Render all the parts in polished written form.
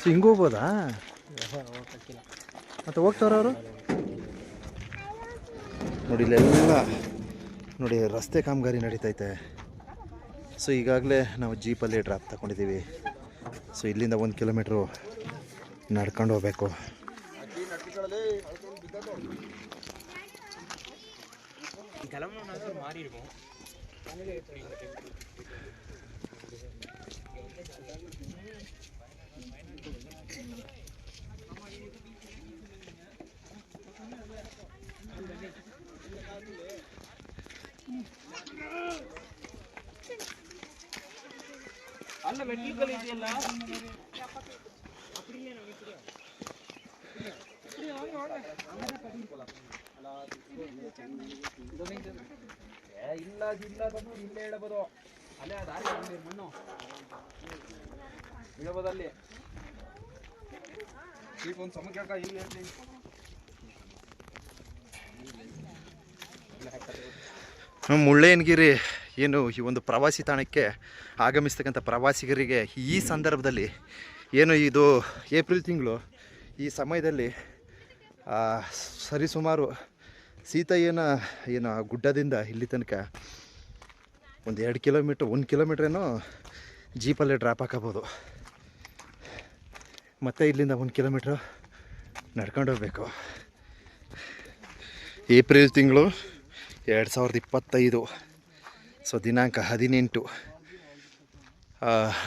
ಹಿಂಗೆ ಹೋಗ್ಬೋದಾ? ಮತ್ತೆ ಹೋಗ್ತಾರ ಅವರು? ನೋಡಿ ಇಲ್ಲೆಲ್ಲ ನೋಡಿ ರಸ್ತೆ ಕಾಮಗಾರಿ ನಡೀತೈತೆ. ಸೊ ಈಗಾಗಲೇ ನಾವು ಜೀಪಲ್ಲಿ ಡ್ರಾಪ್ ತಗೊಂಡಿದ್ದೀವಿ. ಸೊ ಇಲ್ಲಿಂದ 1 ಕಿಲೋಮೀಟ್ರು ನಡ್ಕೊಂಡು ಹೋಗ್ಬೇಕು. ಅಲ್ಲ ಮೆಟೀರಿಯಲ್ ಇದೆಯಲ್ಲ ಇಲ್ಲ ಇಲ್ಲೇ ಹೇಳಬಹುದು. ಅಲ್ಲೇ ದಾರಿ ಮಣ್ಣು ಇಳಬೋದಲ್ಲಿ ಈಗ ಒಂದು ಸಮಕ್ಕೆ ಇಲ್ಲಿ ಹೇಳ್ತೀನಿ. ಮುಳ್ಳಯ್ಯನಗಿರಿ ಏನು ಈ ಒಂದು ಪ್ರವಾಸಿ ತಾಣಕ್ಕೆ ಆಗಮಿಸ್ತಕ್ಕಂಥ ಪ್ರವಾಸಿಗರಿಗೆ ಈ ಸಂದರ್ಭದಲ್ಲಿ ಏನು ಇದು ಏಪ್ರಿಲ್ ತಿಂಗಳು ಈ ಸಮಯದಲ್ಲಿ ಸರಿಸುಮಾರು ಸೀತೆಯನ ಏನು ಗುಡ್ಡದಿಂದ ಇಲ್ಲಿ ತನಕ ಒಂದು 2 ಕಿಲೋಮೀಟ್ರ್ 1 ಕಿಲೋಮೀಟ್ರೇನೋ ಜೀಪಲ್ಲೇ ಡ್ರಾಪ್ ಹಾಕಬೋದು. ಮತ್ತು ಇಲ್ಲಿಂದ 1 ಕಿಲೋಮೀಟ್ರ್ ನಡ್ಕೊಂಡು ಹೋಗ್ಬೇಕು. ಏಪ್ರಿಲ್ ತಿಂಗಳು 2025. ಸೊ ದಿನಾಂಕ 18.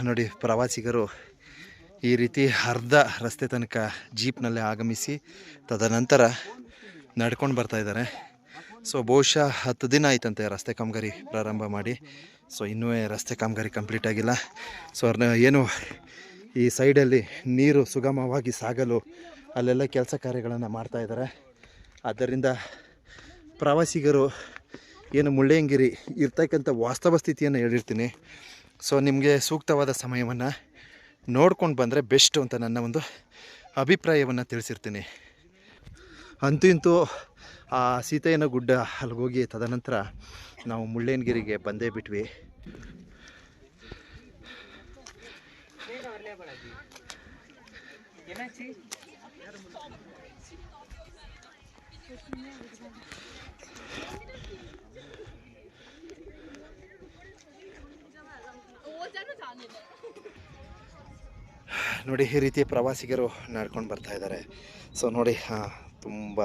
ನೋಡಿ ಪ್ರವಾಸಿಗರು ಈ ರೀತಿ ಅರ್ಧ ರಸ್ತೆ ತನಕ ಜೀಪ್ನಲ್ಲೇ ಆಗಮಿಸಿ ತದನಂತರ ನಡ್ಕೊಂಡು ಬರ್ತಾಯಿದ್ದಾರೆ. ಸೊ ಬಹುಶಃ 10 ದಿನ ಆಯ್ತಂತೆ ರಸ್ತೆ ಕಾಮಗಾರಿ ಪ್ರಾರಂಭ ಮಾಡಿ. ಸೊ ಇನ್ನೂ ರಸ್ತೆ ಕಾಮಗಾರಿ ಕಂಪ್ಲೀಟ್ ಆಗಿಲ್ಲ. ಸೊ ಏನು ಈ ಸೈಡಲ್ಲಿ ನೀರು ಸುಗಮವಾಗಿ ಸಾಗಲು ಅಲ್ಲೆಲ್ಲ ಕೆಲಸ ಕಾರ್ಯಗಳನ್ನು ಮಾಡ್ತಾಯಿದ್ದಾರೆ. ಆದ್ದರಿಂದ ಪ್ರವಾಸಿಗರು ಏನು ಮುಳ್ಳಯ್ಯನಗಿರಿ ಇರ್ತಕ್ಕಂಥ ವಾಸ್ತವ ಸ್ಥಿತಿಯನ್ನು ಹೇಳಿರ್ತೀನಿ. ಸೊ ನಿಮಗೆ ಸೂಕ್ತವಾದ ಸಮಯವನ್ನು ನೋಡ್ಕೊಂಡು ಬಂದರೆ ಬೆಸ್ಟು ಅಂತ ನನ್ನ ಒಂದು ಅಭಿಪ್ರಾಯವನ್ನು ತಿಳಿಸಿರ್ತೀನಿ. ಅಂತೂ ಇಂತೂ ಆ ಸೀತೆಯನ ಗುಡ್ಡ ಅಲ್ಲಿಗೋಗಿ ತದನಂತರ ನಾವು ಮುಳ್ಳಯ್ಯನಗಿರಿಗೆ ಬಂದೇ ಬಿಟ್ವಿ. ನೋಡಿ ಈ ರೀತಿ ಪ್ರವಾಸಿಗರು ನಡ್ಕೊಂಡು ಬರ್ತಾ ಇದ್ದಾರೆ. ಸೊ ನೋಡಿ ತುಂಬ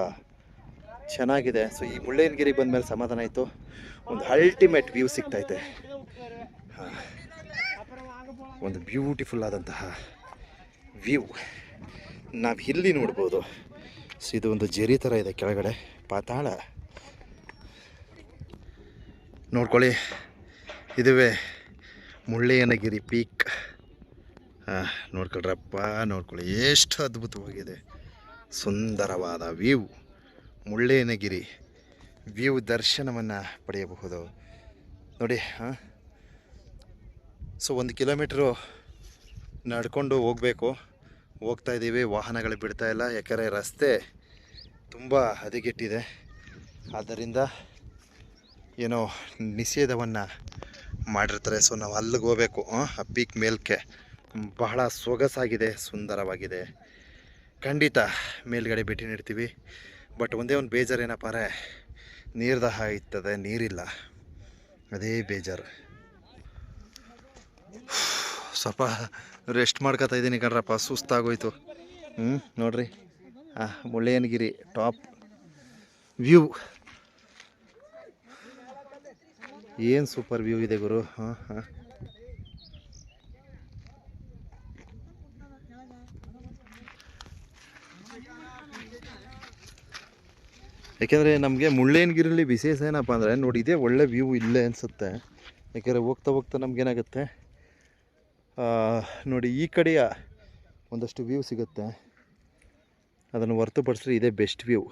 ಚೆನ್ನಾಗಿದೆ. ಸೊ ಈ ಮುಳ್ಳಯ್ಯನಗಿರಿ ಬಂದಮೇಲೆ ಸಮಾಧಾನ ಆಯಿತು. ಒಂದು ಅಲ್ಟಿಮೇಟ್ ವ್ಯೂ ಸಿಗ್ತೈತೆ. ಒಂದು ಬ್ಯೂಟಿಫುಲ್ ಆದಂತಹ ವ್ಯೂ ನಾವು ಇಲ್ಲಿ ನೋಡ್ಬೋದು. ಸೊ ಇದು ಒಂದು ಜರಿ ಥರ ಇದೆ, ಕೆಳಗಡೆ ಪಾತಾಳ ನೋಡ್ಕೊಳ್ಳಿ. ಇದುವೇ ಮುಳ್ಳಯ್ಯನಗಿರಿ ಪೀಕ್. ನೋಡ್ಕೊಳ್ರಪ್ಪ, ನೋಡ್ಕೊಳ್ಳಿ ಎಷ್ಟು ಅದ್ಭುತವಾಗಿದೆ. ಸುಂದರವಾದ ವ್ಯೂ. ಮುಳ್ಳಯ್ಯನಗಿರಿ ವ್ಯೂ ದರ್ಶನವನ್ನು ಪಡೆಯಬಹುದು ನೋಡಿ. ಸೊ 1 ಕಿಲೋಮೀಟ್ರು ನಡ್ಕೊಂಡು ಹೋಗಬೇಕು. ಹೋಗ್ತಾ ಇದ್ದೀವಿ, ವಾಹನಗಳು ಬಿಡ್ತಾ ಇಲ್ಲ. ಯಾಕಂದರೆ ರಸ್ತೆ ತುಂಬ ಹದಗೆಟ್ಟಿದೆ. ಆದ್ದರಿಂದ ಏನೋ ನಿಷೇಧವನ್ನು ಮಾಡಿರ್ತಾರೆ. ಸೊ ನಾವು ಅಲ್ಲಿಗೆ ಹೋಗಬೇಕು. ಆ ಪೀಕ್ ಮೇಲಕ್ಕೆ ಬಹಳ ಸೊಗಸಾಗಿದೆ, ಸುಂದರವಾಗಿದೆ. ಖಂಡಿತ ಮೇಲ್ಗಡೆ ಭೇಟಿ ನೀಡ್ತೀವಿ. ಬಟ್ ಒಂದೇ ಒಂದು ಬೇಜಾರು ಏನಪ್ಪ ಅಂದರೆ ನೀರು ದಾಹ ಇರ್ತದೆ, ನೀರಿಲ್ಲ, ಅದೇ ಬೇಜಾರು. ಸ್ವಲ್ಪ ರೆಸ್ಟ್ ಮಾಡ್ಕೊತಾ ಇದ್ದೀನಿ ಕಣ್ರಪ್ಪ, ಸುಸ್ತಾಗೋಯ್ತು. ನೋಡ್ರಿ ಮುಳ್ಳಯ್ಯನಗಿರಿ ಟಾಪ್ ವ್ಯೂ ಏನು ಸೂಪರ್ ವ್ಯೂ ಇದೆ ಗುರು. ಯಾಕೆಂದರೆ ನಮಗೆ ಮುಳ್ಳಯ್ಯನಗಿರಿಲಿ ವಿಶೇಷ ಏನಪ್ಪ ಅಂದರೆ ನೋಡಿ, ಇದೇ ಒಳ್ಳೆ ವ್ಯೂ ಇಲ್ಲೇ ಅನಿಸುತ್ತೆ. ಯಾಕೆಂದರೆ ಹೋಗ್ತಾ ಹೋಗ್ತಾ ನಮಗೇನಾಗುತ್ತೆ ನೋಡಿ, ಈ ಕಡೆಯ ಒಂದಷ್ಟು ವ್ಯೂ ಸಿಗುತ್ತೆ. ಅದನ್ನು ಹೊರತುಪಡಿಸಿದ್ರೆ ಇದೇ ಬೆಸ್ಟ್ ವ್ಯೂ.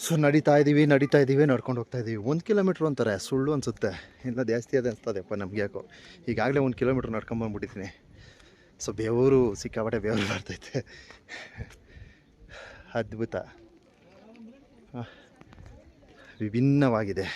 ಸೊ ನಡೀತಾ ಇದ್ದೀವಿ ನಡ್ಕೊಂಡು ಹೋಗ್ತಾ ಇದ್ದೀವಿ. 1 ಕಿಲೋಮೀಟ್ರ್ ಅಂತಾರೆ, ಸುಳ್ಳು ಅನಿಸುತ್ತೆ, ಇಲ್ಲ ಜಾಸ್ತಿ ಅದೇ ಅನಿಸ್ತದೆಪ್ಪ ನಮಗೆ ಯಾಕೋ. ಈಗಾಗಲೇ 1 ಕಿಲೋಮೀಟ್ರ್ ನಡ್ಕೊಂಬಂದ್ಬಿಟ್ಟಿದ್ದೀನಿ. ಸೊ ಬೆವರು ಸಿಕ್ಕಾಪಟ್ಟೆ ಬೆವರು ಬರ್ತೈತೆ. ಅದ್ಭುತ, ವಿಭಿನ್ನವಾಗಿದೆ.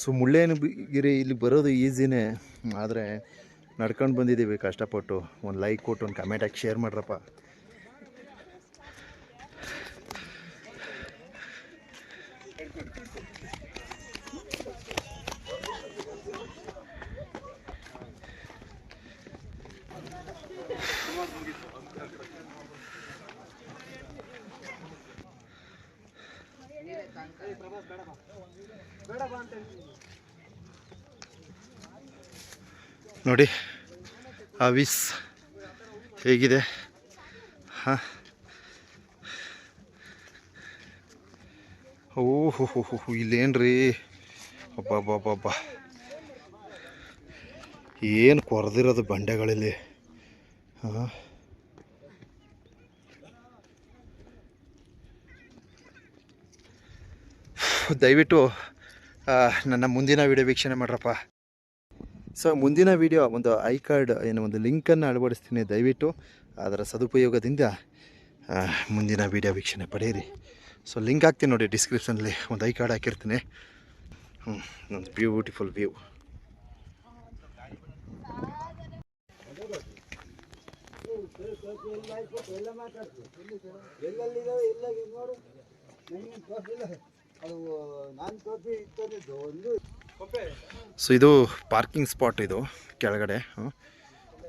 ಸೊ ಮುಳ್ಳಯ್ಯನಗಿರಿ ಇಲ್ಲಿ ಬರೋದು ಈಸಿನೇ, ಆದರೆ ನಡ್ಕೊಂಡು ಬಂದಿದ್ದೀವಿ ಕಷ್ಟಪಟ್ಟು. ಒಂದು ಲೈಕ್ ಕೊಟ್ಟು ಒಂದು ಕಮೆಂಟ್ ಹಾಕಿ ಶೇರ್ ಮಾಡ್ರಪ್ಪ. ನೋಡಿ ಆವಿಸ್ ಹೇಗಿದೆ. ಹಾಂ, ಓಹೋ ಇಲ್ಲೇನ್ರಿ, ಅಬ್ಬಬ್ಬಬ್ಬ ಏನು ಕೊರೆದಿರೋದು ಬಂಡೆಗಳಲ್ಲಿ. ಹಾಂ, ದಯವಿಟ್ಟು ನನ್ನ ಮುಂದಿನ ವಿಡಿಯೋ ವೀಕ್ಷಣೆ ಮಾಡ್ರಪ್ಪ. ಸೊ ಮುಂದಿನ ವಿಡಿಯೋ ಒಂದು ಐ ಕಾರ್ಡ್ ಒಂದು ಲಿಂಕನ್ನು ಅಳವಡಿಸ್ತೀನಿ. ದಯವಿಟ್ಟು ಅದರ ಸದುಪಯೋಗದಿಂದ ಮುಂದಿನ ವಿಡಿಯೋ ವೀಕ್ಷಣೆ ಪಡೆಯಿರಿ. ಸೊ ಲಿಂಕ್ ಹಾಕ್ತೀನಿ ನೋಡಿ ಡಿಸ್ಕ್ರಿಪ್ಷನಲ್ಲಿ, ಒಂದು ಐ ಕಾರ್ಡ್ ಹಾಕಿರ್ತೀನಿ. ಒಂದು ಬ್ಯೂಟಿಫುಲ್ ವ್ಯೂ. ಸೊ ಇದು ಪಾರ್ಕಿಂಗ್ ಸ್ಪಾಟ್, ಇದು ಕೆಳಗಡೆ.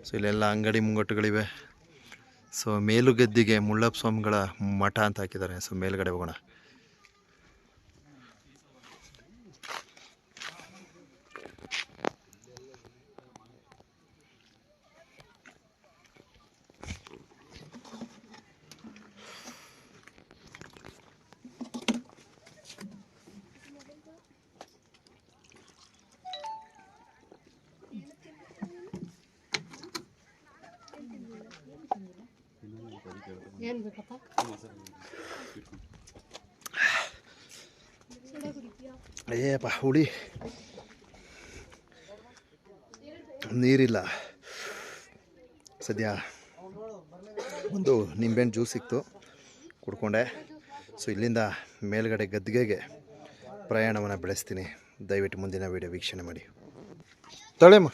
ಸೊ ಇಲ್ಲೆಲ್ಲ ಅಂಗಡಿ ಮುಂಗಟ್ಟುಗಳಿವೆ. ಸೊ ಮೇಲುಗದ್ದಿಗೆ ಮುಳ್ಳಪ್ಪ ಸ್ವಾಮಿಗಳ ಮಠ ಅಂತ ಹಾಕಿದ್ದಾರೆ. ಸೊ ಮೇಲ್ಗಡೆ ಹೋಗೋಣ. ಅಯ್ಯಪ್ಪ ಹುಳಿ, ನೀರಿಲ್ಲ ಸದ್ಯ. ಒಂದು ನಿಂಬೆಹಣ್ಣು ಜ್ಯೂಸ್ ಸಿಕ್ತು, ಕುಡ್ಕೊಂಡೆ. ಸೊ ಇಲ್ಲಿಂದ ಮೇಲ್ಗಡೆ ಗದ್ದಿಗೆಗೆ ಪ್ರಯಾಣವನ್ನು ಬೆಳೆಸ್ತೀನಿ. ದಯವಿಟ್ಟು ಮುಂದಿನ ವೀಡಿಯೋ ವೀಕ್ಷಣೆ ಮಾಡಿ. ತಳೆಮ್ಮ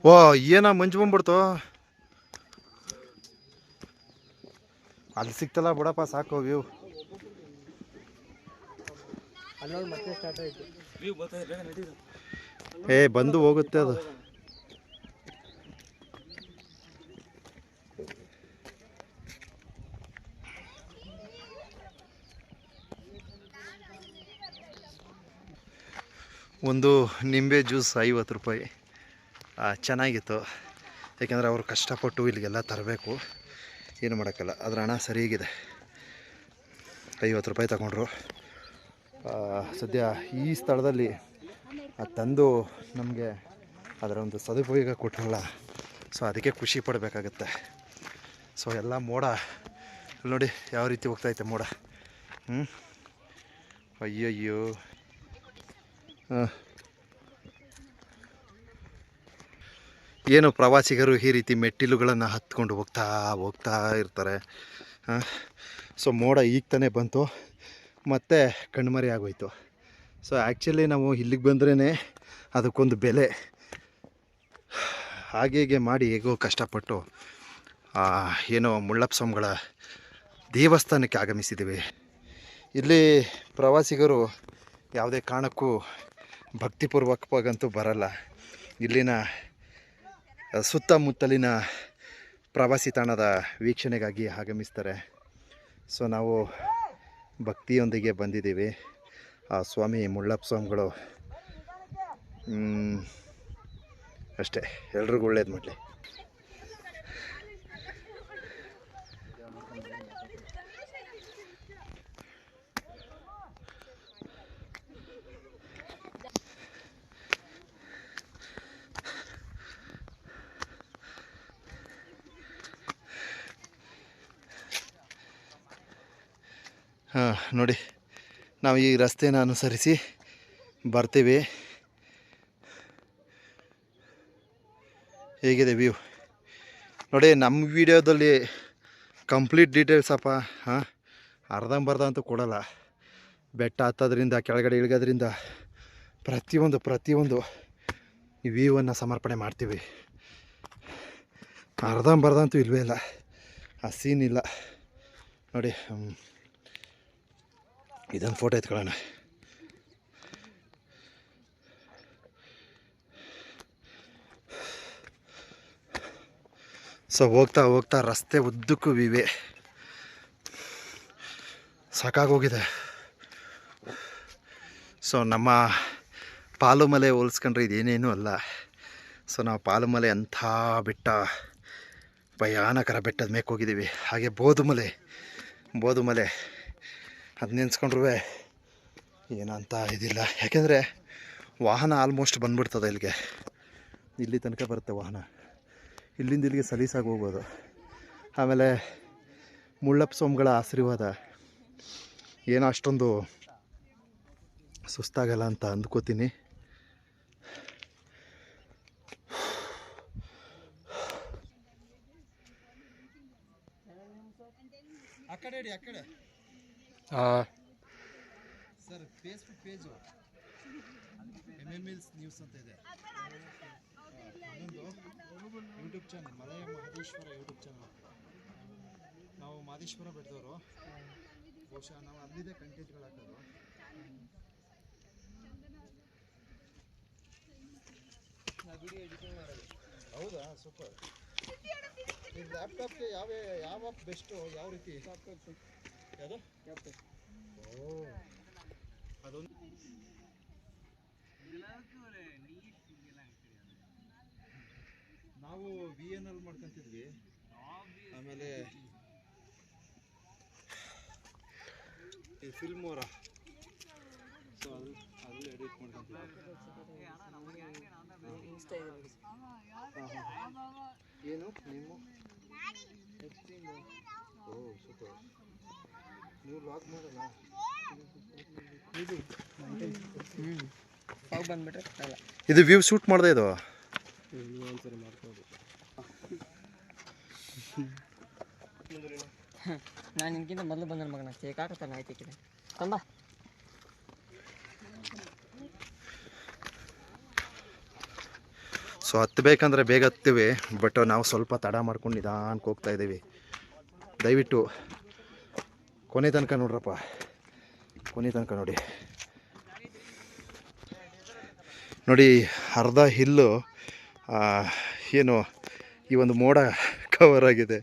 ಓ ಏನ ಮಂಜು ಬಂದ್ಬಿಡ್ತು. ಅಲ್ಲಿ ಸಿಕ್ತಲ್ಲ ಬಿಡಪ್ಪ, ಸಾಕು ವ್ಯೂ. ಏ ಬಂದು ಹೋಗುತ್ತೆ ಅದು. ಒಂದು ನಿಂಬೆ ಜ್ಯೂಸ್ 50 ರೂಪಾಯಿ. ಚೆನ್ನಾಗಿತ್ತು, ಯಾಕೆಂದರೆ ಅವರು ಕಷ್ಟಪಟ್ಟು ಇಲ್ಲಿಗೆಲ್ಲ ತರಬೇಕು, ಏನು ಮಾಡೋಕ್ಕಲ್ಲ. ಅದರ ಹಣ ಸರಿಯಾಗಿದೆ. 50 ರೂಪಾಯಿ ತಗೊಂಡ್ರು. ಸದ್ಯ ಈ ಸ್ಥಳದಲ್ಲಿ ತಂದು ನಮಗೆ ಅದರ ಒಂದು ಸದುಪಯೋಗ ಕೊಟ್ಟರಲ್ಲ, ಸೊ ಅದಕ್ಕೆ ಖುಷಿ ಪಡಬೇಕಾಗತ್ತೆ. ಸೊ ಎಲ್ಲ ಮೋಡ ನೋಡಿ ಯಾವ ರೀತಿ ಹೋಗ್ತಾಯಿತ್ತೆ ಮೋಡ. ಅಯ್ಯಯ್ಯೋ. ಏನು ಪ್ರವಾಸಿಗರು ಈ ರೀತಿ ಮೆಟ್ಟಿಲುಗಳನ್ನು ಹತ್ಕೊಂಡು ಹೋಗ್ತಾ ಇರ್ತಾರೆ. ಸೊ ಮೋಡ ಈಗ ತಾನೇ ಬಂತು ಮತ್ತು ಕಣ್ಮರೆ ಆಗೋಯ್ತು. ಸೊ ಆ್ಯಕ್ಚುಲಿ ನಾವು ಇಲ್ಲಿಗೆ ಬಂದ್ರೇ ಅದಕ್ಕೊಂದು ಬೆಲೆ. ಹಾಗೆ ಮಾಡಿ ಹೇಗೋ ಕಷ್ಟಪಟ್ಟು ಏನೋ ಮುಳ್ಳಪ್ಪ ಸ್ವಾಮಿಗಳ ದೇವಸ್ಥಾನಕ್ಕೆ ಆಗಮಿಸಿದ್ದೀವಿ. ಇಲ್ಲಿ ಪ್ರವಾಸಿಗರು ಯಾವುದೇ ಕಾರಣಕ್ಕೂ ಭಕ್ತಿಪೂರ್ವಕವಾಗಂತೂ ಬರಲ್ಲ. ಇಲ್ಲಿನ ಸುತ್ತಮುತ್ತಲಿನ ಪ್ರವಾಸಿ ತಾಣದ ವೀಕ್ಷಣೆಗಾಗಿ ಆಗಮಿಸ್ತಾರೆ. ಸೊ ನಾವು ಭಕ್ತಿಯೊಂದಿಗೆ ಬಂದಿದ್ದೀವಿ. ಆ ಸ್ವಾಮಿ ಮುಳ್ಳಪ್ಪ ಸ್ವಾಮಿಗಳು ಅಷ್ಟೇ, ಎಲ್ರಿಗೂ ಒಳ್ಳೇದು ಮಾಡಲಿ. ನೋಡಿ, ನಾವು ಈ ರಸ್ತೆನ ಅನುಸರಿಸಿ ಬರ್ತೀವಿ. ಹೇಗಿದೆ ವ್ಯೂ ನೋಡಿ. ನಮ್ಮ ವಿಡಿಯೋದಲ್ಲಿ ಕಂಪ್ಲೀಟ್ ಡೀಟೇಲ್ಸಪ್ಪ ಅರ್ಧಂಬರ್ಧ ಅಂತೂ ಕೊಡಲ್ಲ. ಬೆಟ್ಟ ಹತ್ತೋದ್ರಿಂದ ಕೆಳಗಡೆ ಇಳಿಗೋದ್ರಿಂದ ಪ್ರತಿಯೊಂದು ಈ ವ್ಯೂವನ್ನು ಸಮರ್ಪಣೆ ಮಾಡ್ತೀವಿ. ಅರ್ಧಂಬರ್ಧ ಅಂತೂ ಇಲ್ವೇ ಇಲ್ಲ, ಆ ಸೀನ್ ಇಲ್ಲ ನೋಡಿ. ಇದೊಂದು ಫೋಟೋ ಎತ್ಕೊಳ್ಳೋಣ. ಸೊ ಹೋಗ್ತಾ ರಸ್ತೆ ಉದ್ದಕ್ಕೂ ವಿವೆ ಸಾಕಾಗೋಗಿದೆ. ಸೊ ನಮ್ಮ ಪಾಲುಮಲೆ ಹೋಲಿಸ್ಕೊಂಡ್ರೆ ಇದೇನೇನೂ ಅಲ್ಲ. ಸೊ ನಾವು ಪಾಲುಮಲೆ ಅಂಥ ಬೆಟ್ಟ, ಭಯಾನಕರ ಬೆಟ್ಟದ ಮೇಲೆ ಹೋಗಿದ್ದೀವಿ. ಹಾಗೆ ಬೋದುಮಲೆ ಅದು ನೆನೆಸ್ಕೊಂಡ್ರೂ ಏನಂತ ಇದಿಲ್ಲ. ಯಾಕೆಂದರೆ ವಾಹನ ಆಲ್ಮೋಸ್ಟ್ ಬಂದ್ಬಿಡ್ತದೆ ಇಲ್ಲಿಗೆ, ಇಲ್ಲಿ ತನಕ ಬರುತ್ತೆ ವಾಹನ. ಇಲ್ಲಿಂದ ಇಲ್ಲಿಗೆ ಸಲೀಸಾಗಿ ಹೋಗ್ಬೋದು. ಆಮೇಲೆ ಮುಳ್ಳಪ್ಪ ಸ್ವಾಮಿಗಳ ಆಶೀರ್ವಾದ ಏನೋ ಅಷ್ಟೊಂದು ಸುಸ್ತಾಗಲ್ಲ ಅಂತ ಅಂದ್ಕೋತೀನಿ. ಆ ಕಡೆ sir Facebook page MMLs news ಅಂತ ಇದೆ. ಇನ್ನೊಂದು ಯೂಟ್ಯೂಬ್ ಚಾನಲ್ ಮಲಯ ಮಹದೇಶ್ವರ ಯೂಟ್ಯೂಬ್ ಚಾನಲ್. ನಾವು ಮಹದೇಶ್ವರ ಬೆಟ್ಟದವರು, ಬಹುಶಃ ನಾವು ಅಲ್ಲಿದೆ ಕಂಟೆಂಟ್ಗಳು ಹಾಕೋದು. ಹೌದಾ, ಸೂಪರ್. ಈ ಲ್ಯಾಪ್ಟಾಪ್ಗೆ ಯಾವ ಬೆಸ್ಟು, ಯಾವ ರೀತಿ ಯಾವುದು? ಓ, ಅದೊಂದು ನಾವು VNL ಮಾಡ್ಕೊಂತಿದ್ವಿ. ಆಮೇಲೆ ಈ ಫಿಲ್ಮ್ ಅವರ, ಸೊ ಅಲ್ಲಿ ಎಡಿಟ್ ಮಾಡ್ಕೊಂತಿದ್ವಿ. ಏನು ನೀವು? ಓ ಸೂಪರ್. ನೀವು ಲಾಗ್ ಮಾಡಲ್ಲ? ಇದು ವ್ಯೂ ಶೂಟ್ ಮಾಡಿದೆ ಇದು. ನಾನು ನಿನ್ಕಿಂತ ಮೊದಲು ಬಂದ ಮಗನ ಕೇಕಾಕತ್ತಾನ ಆಯ್ತಿಕ್ಕಿದೆ ತಂಬ. ಸೊ ಹತ್ತಬೇಕಂದ್ರೆ ಬೇಗ ಹತ್ತೀವಿ, ಬಟ್ ನಾವು ಸ್ವಲ್ಪ ತಡ ಮಾಡ್ಕೊಂಡು ನಿಧಾನಕ್ಕೆ ಹೋಗ್ತಾ ಇದ್ದೀವಿ. ದಯವಿಟ್ಟು ಕೊನೆ ತನಕ ನೋಡ್ರಪ್ಪ, ಕೊನೆ ತನಕ ನೋಡಿ. ಅರ್ಧ ಹಿಲ್ಲು ಏನು ಈ ಒಂದು ಮೋಡ ಕವರ್ ಆಗಿದೆ,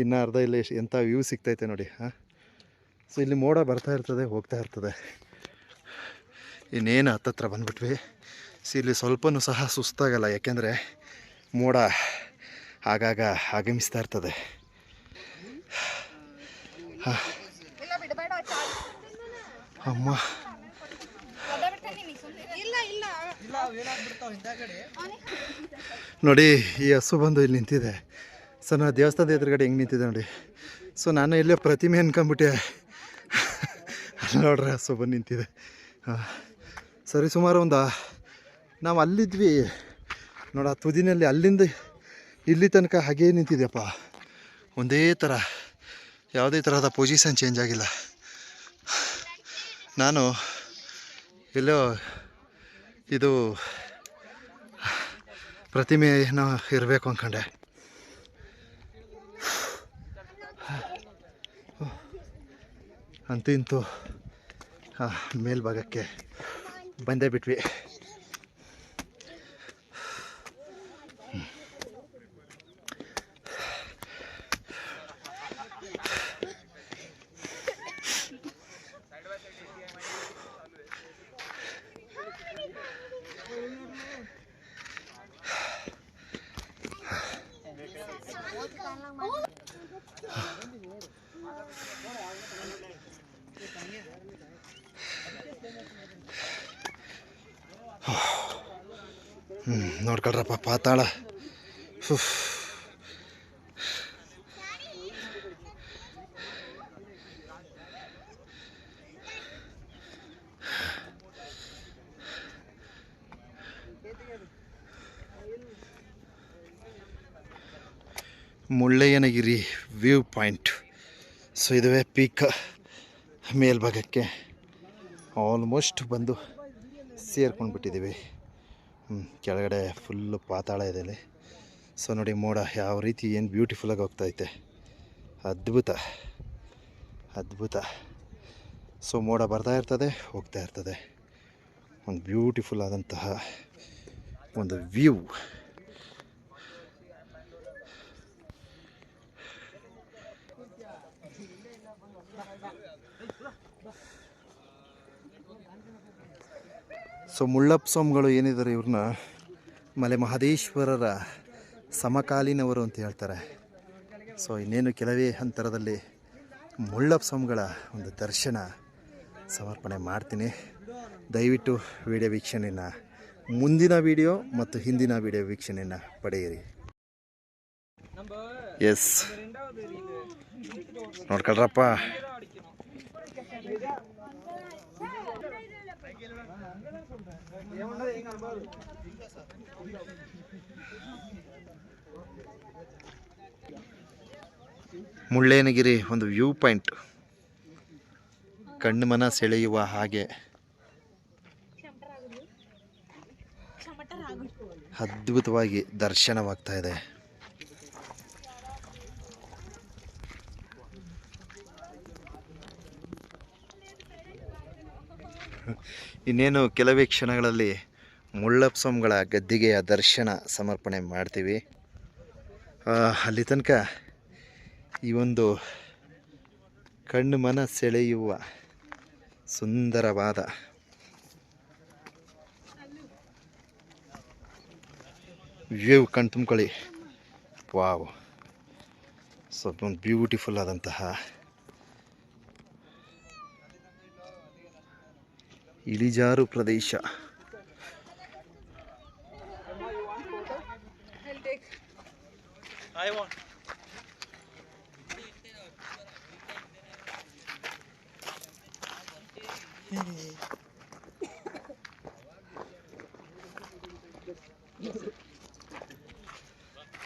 ಇನ್ನು ಅರ್ಧ ಇಲ್ಲಿ ಎಂಥ ವ್ಯೂ ಸಿಗ್ತೈತೆ ನೋಡಿ. ಸೊ ಇಲ್ಲಿ ಮೋಡ ಬರ್ತಾ ಇರ್ತದೆ, ಹೋಗ್ತಾ ಇರ್ತದೆ. ಇನ್ನೇನು ಹತ್ತತ್ರ ಬಂದ್ಬಿಟ್ವಿ. ಸೊ ಇಲ್ಲಿ ಸ್ವಲ್ಪನೂ ಸಹ ಸುಸ್ತಾಗಲ್ಲ, ಯಾಕೆಂದರೆ ಮೋಡ ಆಗಾಗ ಆಗಮಿಸ್ತಾ ಇರ್ತದೆ. ಅಮ್ಮ ನೋಡಿ, ಈ ಹಸು ಬಂದು ಇಲ್ಲಿ ನಿಂತಿದೆ. ಸೊ ನಾನು ದೇವಸ್ಥಾನದ ಎದುರುಗಡೆ ಹೆಂಗೆ ನಿಂತಿದೆ ನೋಡಿ. ಸೊ ನಾನು ಎಲ್ಲೋ ಪ್ರತಿಮೆ ಅನ್ಕೊಂಬಿಟ್ಟೆ, ಅಲ್ಲಿ ನೋಡ್ರೆ ಹಸು ಬಂದು ನಿಂತಿದೆ. ಸರಿ, ಸುಮಾರು ನಾವು ಅಲ್ಲಿದ್ವಿ ನೋಡ, ತುದಿನಲ್ಲಿ ಅಲ್ಲಿಂದ ಇಲ್ಲಿ ತನಕ ಹಾಗೇ ನಿಂತಿದೆಯಪ್ಪ, ಒಂದೇ ಥರ ಯಾವುದೇ ತರಹದ ಪೊಸಿಷನ್ ಚೇಂಜ್ ಆಗಿಲ್ಲ. ನಾನು ಎಲ್ಲೋ ಇದು ಪ್ರತಿಮೆ ಏನೋ ಇರಬೇಕು ಅಂದ್ಕೊಂಡೆ. ಅಂತೂ ಇಂತೂ ಮೇಲ್ಭಾಗಕ್ಕೆ ಬಂದೇ ಬಿಟ್ವಿ. ನೋಡ್ಕೊಳ್ರಪ್ಪ ಪಾತಾಳ. Mullayanagiri view point. ಸೊ ಇದುವೇ ಪೀಕ್. ಮೇಲ್ಭಾಗಕ್ಕೆ ಆಲ್ಮೋಸ್ಟ್ ಬಂದು ಸೇರ್ಕೊಂಡು ಬಿಟ್ಟಿದ್ದೀವಿ. ಕೆಳಗಡೆ ಫುಲ್ಲು ಪಾತಾಳ ಇದೆ ಇಲ್ಲಿ. ಸೊ ನೋಡಿ ಮೋಡ ಯಾವ ರೀತಿ ಏನು ಬ್ಯೂಟಿಫುಲ್ಲಾಗಿ ಹೋಗ್ತೈತೆ. ಅದ್ಭುತ ಅದ್ಭುತ. ಸೊ ಮೋಡ ಬರ್ತಾ ಇರ್ತದೆ, ಹೋಗ್ತಾ ಇರ್ತದೆ. ಒಂದು ಬ್ಯೂಟಿಫುಲ್ ಆದಂತಹ ಒಂದು ವ್ಯೂ. ಸೊ ಮುಳ್ಳಪ್ಪ ಸ್ವಾಮಿಗಳು ಏನಿದ್ದಾರೆ, ಇವ್ರನ್ನ ಮಲೆ ಮಹದೇಶ್ವರರ ಸಮಕಾಲೀನವರು ಅಂತ ಹೇಳ್ತಾರೆ. ಸೊ ಇನ್ನೇನು ಕೆಲವೇ ಅಂತರದಲ್ಲಿ ಮುಳ್ಳಪ್ಪ ಸ್ವಾಮಿಗಳ ಒಂದು ದರ್ಶನ ಸಮರ್ಪಣೆ ಮಾಡ್ತೀನಿ. ದಯವಿಟ್ಟು ವಿಡಿಯೋ ವೀಕ್ಷಣೆಯನ್ನು, ಮುಂದಿನ ವಿಡಿಯೋ ಮತ್ತು ಹಿಂದಿನ ವಿಡಿಯೋ ವೀಕ್ಷಣೆಯನ್ನು ಪಡೆಯಿರಿ. ಎಸ್ ನೋಡ್ಕೊಳ್ರಪ್ಪ. ಮುಳ್ಳಯ್ಯನಗಿರಿ ಒಂದು ವ್ಯೂ ಪಾಯಿಂಟ್, ಕಣ್ಣು ಮನ ಸೆಳೆಯುವ ಹಾಗೆ ಅದ್ಭುತವಾಗಿ ದರ್ಶನವಾಗ್ತಾ ಇದೆ. ಇನ್ನೇನು ಕೆಲವೇ ಕ್ಷಣಗಳಲ್ಲಿ ಮುಳ್ಳಪ್ಪ ಸ್ವಾಮಿಗಳ ಗದ್ದಿಗೆಯ ದರ್ಶನ ಸಮರ್ಪಣೆ ಮಾಡ್ತೀವಿ. ಅಲ್ಲಿ ತನಕ ಈ ಒಂದು ಕಣ್ಣು ಮನ ಸೆಳೆಯುವ ಸುಂದರವಾದ ವ್ಯೂ ಕಣ್ ತುಂಬ್ಕೊಳ್ಳಿ. ವಾವ್. ಸ್ವಲ್ಪ ಒಂದು ಬ್ಯೂಟಿಫುಲ್ ಆದಂತಹ ಇಳಿಜಾರು ಪ್ರದೇಶ.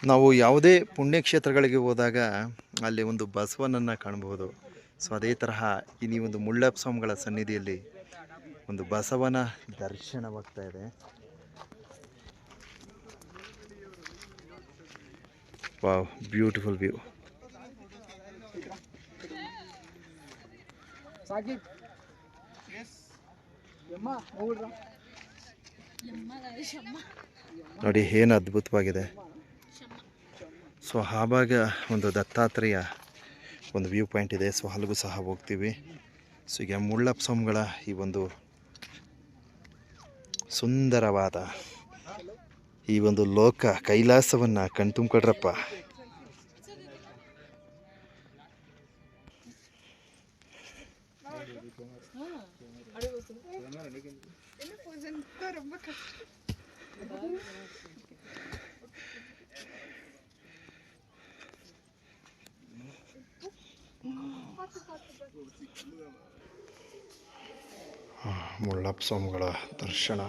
ನಾವು ಯಾವುದೇ ಪುಣ್ಯಕ್ಷೇತ್ರಗಳಿಗೆ ಹೋದಾಗ ಅಲ್ಲಿ ಒಂದು ಬಸವನನ್ನು ಕಾಣಬಹುದು. ಸೊ ಅದೇ ತರಹ ಈ ಒಂದು ಮುಳ್ಳಪ್ಪ ಸ್ವಾಮಿಗಳ ಸನ್ನಿಧಿಯಲ್ಲಿ ಒಂದು ಬಸವನ ದರ್ಶನವಾಗ್ತಾ ಇದೆ. Wow, beautiful view. ನೋಡಿ ಏನು ಅದ್ಭುತವಾಗಿದೆ. ಸೊ ಆ ಭಾಗ ಒಂದು ದತ್ತಾತ್ರೇಯ ಒಂದು ವ್ಯೂ ಪಾಯಿಂಟ್ ಇದೆ. ಸೊ ಅಲ್ಲಿಗೂ ಸಹ ಹೋಗ್ತೀವಿ. ಸೊ ಈಗ ಮುಳ್ಳಪ್ಪ ಸ್ವಾಮಿಗಳ ಈ ಒಂದು ಸುಂದರವಾದ ಈ ಒಂದು ಲೋಕ ಕೈಲಾಸವನ್ನು ಕಣ್ತುಂಬ್ಕೊಳ್ರಪ್ಪ. ಮುಳ್ಳಪ್ಪ ಸ್ವಾಮಿಗಳ ದರ್ಶನ.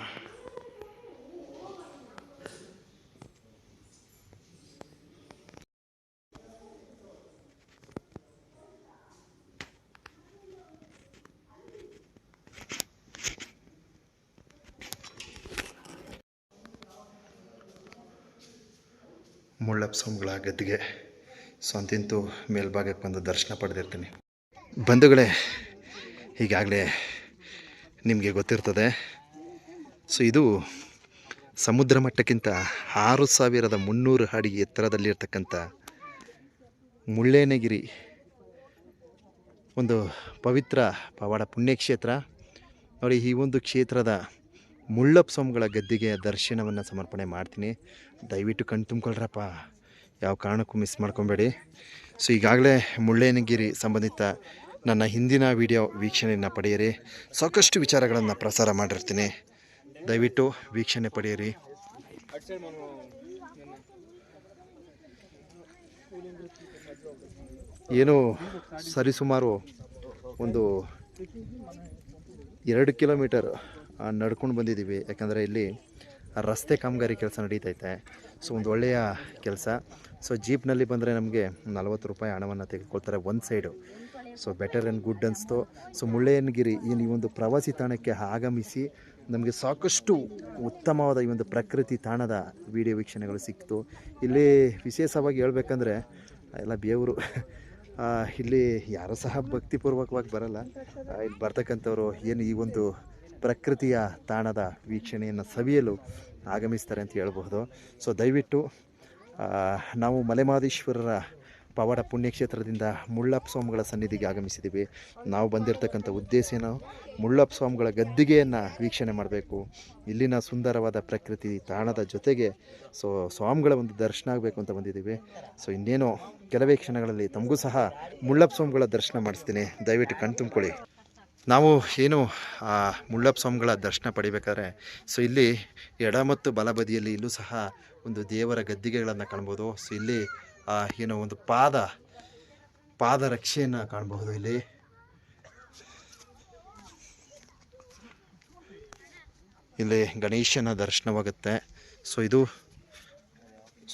ಮುಳ್ಳಪ್ಪ ಸ್ವಾಮಿಗಳ ಗದ್ದಿಗೆ. ಸೊ ಅಂತಿಂತೂ ಮೇಲ್ಭಾಗಕ್ಕೆ ಬಂದು ದರ್ಶನ ಪಡೆದಿರ್ತೀನಿ. ಬಂಧುಗಳೇ, ಈಗಾಗಲೇ ನಿಮಗೆ ಗೊತ್ತಿರ್ತದೆ, ಸೊ ಇದು ಸಮುದ್ರ ಮಟ್ಟಕ್ಕಿಂತ 6300 ಅಡಿ ಎತ್ತರದಲ್ಲಿರ್ತಕ್ಕಂಥ ಮುಳ್ಳಯ್ಯನಗಿರಿ ಒಂದು ಪವಿತ್ರ ಪವಾಡ ಪುಣ್ಯಕ್ಷೇತ್ರ. ನೋಡಿ, ಈ ಒಂದು ಕ್ಷೇತ್ರದ ಮುಳ್ಳಪ್ಪ ಸ್ವಾಮಿಗಳ ಗದ್ದಿಗೆ ದರ್ಶನವನ್ನು ಸಮರ್ಪಣೆ ಮಾಡ್ತೀನಿ. ದಯವಿಟ್ಟು ಕಣ್ ತುಂಬ್ಕೊಳ್ರಪ್ಪ, ಯಾವ ಕಾರಣಕ್ಕೂ ಮಿಸ್ ಮಾಡ್ಕೊಬೇಡಿ. ಸೊ ಈಗಾಗಲೇ ಮುಳ್ಳಯ್ಯನಗಿರಿ ಸಂಬಂಧಿತ ನನ್ನ ಹಿಂದಿನ ವಿಡಿಯೋ ವೀಕ್ಷಣೆಯನ್ನು ಪಡೆಯಿರಿ. ಸಾಕಷ್ಟು ವಿಚಾರಗಳನ್ನು ಪ್ರಸಾರ ಮಾಡಿರ್ತೀನಿ, ದಯವಿಟ್ಟು ವೀಕ್ಷಣೆ ಪಡೆಯಿರಿ. ಏನು ಸರಿಸುಮಾರು ಒಂದು 2 ಕಿಲೋಮೀಟರ್ ನಡ್ಕೊಂಡು ಬಂದಿದ್ದೀವಿ. ಯಾಕಂದರೆ ಇಲ್ಲಿ ರಸ್ತೆ ಕಾಮಗಾರಿ ಕೆಲಸ ನಡೀತೈತೆ. ಸೊ ಒಂದು ಒಳ್ಳೆಯ ಕೆಲಸ. ಸೊ ಜೀಪ್ನಲ್ಲಿ ಬಂದರೆ ನಮಗೆ 40 ರೂಪಾಯಿ ಹಣವನ್ನು ತೆಗೆದುಕೊಳ್ತಾರೆ ಒಂದು side. So better and good ಅನಿಸ್ತು. ಸೊ ಮುಳ್ಳಯ್ಯನಗಿರಿ ಈ ಒಂದು ಪ್ರವಾಸಿ ತಾಣಕ್ಕೆ ಆಗಮಿಸಿ ನಮಗೆ ಸಾಕಷ್ಟು ಉತ್ತಮವಾದ ಈ ಒಂದು ಪ್ರಕೃತಿ ತಾಣದ ವಿಡಿಯೋ ವೀಕ್ಷಣೆಗಳು ಸಿಕ್ತು. ಇಲ್ಲಿ ವಿಶೇಷವಾಗಿ ಹೇಳ್ಬೇಕಂದ್ರೆ ಎಲ್ಲ ಬೇವರು. ಇಲ್ಲಿ ಯಾರೂ ಸಹ ಭಕ್ತಿಪೂರ್ವಕವಾಗಿ ಬರಲ್ಲ. ಇಲ್ಲಿ ಬರ್ತಕ್ಕಂಥವ್ರು ಏನು ಈ ಒಂದು ಪ್ರಕೃತಿಯ ತಾಣದ ವೀಕ್ಷಣೆಯನ್ನು ಸವಿಯಲು ಆಗಮಿಸ್ತಾರೆ ಅಂತ ಹೇಳ್ಬಹುದು. ಸೊ ದಯವಿಟ್ಟು ನಾವು ಮಲೆಮಹದೇಶ್ವರರ ಪವಾಡ ಪುಣ್ಯಕ್ಷೇತ್ರದಿಂದ ಮುಳ್ಳಪ್ಪ ಸ್ವಾಮಿಗಳ ಸನ್ನಿಧಿಗೆ ಆಗಮಿಸಿದ್ದೀವಿ. ನಾವು ಬಂದಿರತಕ್ಕಂಥ ಉದ್ದೇಶ ಏನು, ಮುಳ್ಳಪ್ಪ ಸ್ವಾಮಿಗಳ ಗದ್ದಿಗೆಯನ್ನು ವೀಕ್ಷಣೆ ಮಾಡಬೇಕು, ಇಲ್ಲಿನ ಸುಂದರವಾದ ಪ್ರಕೃತಿ ತಾಣದ ಜೊತೆಗೆ ಸೊ ಸ್ವಾಮಿಗಳ ಒಂದು ದರ್ಶನ ಆಗಬೇಕು ಅಂತ ಬಂದಿದ್ದೀವಿ. ಸೊ ಇನ್ನೇನೋ ಕೆಲವೇ ಕ್ಷಣಗಳಲ್ಲಿ ತಮಗೂ ಸಹ ಮುಳ್ಳಪ್ಪ ಸ್ವಾಮಿಗಳ ದರ್ಶನ ಮಾಡಿಸ್ತೀನಿ, ದಯವಿಟ್ಟು ಕಣ್ ತುಂಬ್ಕೊಳ್ಳಿ. ನಾವು ಏನು ಮುಳ್ಳಪ್ಪ ಸ್ವಾಮಿಗಳ ದರ್ಶನ ಪಡಿಬೇಕಾದ್ರೆ ಸೊ ಇಲ್ಲಿ ಎಡ ಮತ್ತು ಬಲಬದಿಯಲ್ಲಿ ಇಲ್ಲೂ ಸಹ ಒಂದು ದೇವರ ಗದ್ದಿಗೆಗಳನ್ನು ಕಾಣ್ಬೋದು. ಸೊ ಇಲ್ಲಿ ಏನೋ ಒಂದು ಪಾದರಕ್ಷೆಯನ್ನು ಕಾಣಬಹುದು. ಇಲ್ಲಿ ಗಣೇಶನ ದರ್ಶನವಾಗುತ್ತೆ. ಸೊ ಇದು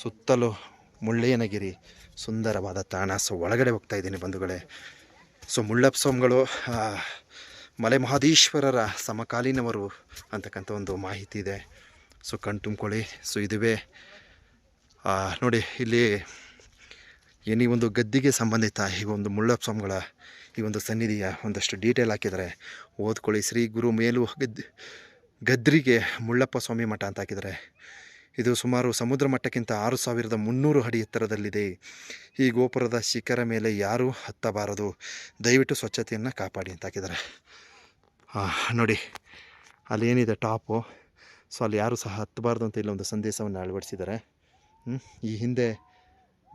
ಸುತ್ತಲೂ ಮುಳ್ಳಯ್ಯನಗಿರಿ ಸುಂದರವಾದ ತಾಣ. ಸೊ ಒಳಗಡೆ ಹೋಗ್ತಾ ಇದ್ದೀನಿ ಬಂಧುಗಳೇ. ಸೊ ಮುಳ್ಳಪ್ಪ ಸ್ವಾಮಿಗಳು ಮಲೆಮಹದೇಶ್ವರರ ಸಮಕಾಲೀನವರು ಅಂತಕ್ಕಂಥ ಒಂದು ಮಾಹಿತಿ ಇದೆ. ಸೊ ಕಣ್ ತುಂಬ್ಕೊಳ್ಳಿ. ಸೊ ಇದುವೇ ನೋಡಿ, ಇಲ್ಲಿ ಈ ಒಂದು ಗದ್ದಿಗೆ ಸಂಬಂಧಿತ ಈ ಒಂದು ಮುಳ್ಳಪ್ಪ ಸ್ವಾಮಿಗಳ ಈ ಒಂದು ಸನ್ನಿಧಿಯ ಒಂದಷ್ಟು ಡೀಟೇಲ್ ಹಾಕಿದರೆ ಓದ್ಕೊಳ್ಳಿ. ಶ್ರೀ ಗುರು ಮೇಲು ಗದ್ರಿಗೆ ಮುಳ್ಳಪ್ಪ ಸ್ವಾಮಿ ಮಠ ಅಂತ ಹಾಕಿದರೆ ಇದು ಸುಮಾರು ಸಮುದ್ರ ಮಟ್ಟಕ್ಕಿಂತ 6300 ಅಡಿ ಎತ್ತರದಲ್ಲಿದೆ. ಈ ಗೋಪುರದ ಶಿಖರ ಮೇಲೆ ಯಾರೂ ಹತ್ತಬಾರದು, ದಯವಿಟ್ಟು ಸ್ವಚ್ಛತೆಯನ್ನು ಕಾಪಾಡಿ ಅಂತ ಹಾಕಿದ್ದಾರೆ. ನೋಡಿ, ಅಲ್ಲೇನಿದೆ ಟಾಪು, ಸೊ ಅಲ್ಲಿ ಯಾರೂ ಸಹ ಹತ್ತಬಾರ್ದು ಅಂತ ಇಲ್ಲೊಂದು ಸಂದೇಶವನ್ನು ಅಳವಡಿಸಿದ್ದಾರೆ. ಈ ಹಿಂದೆ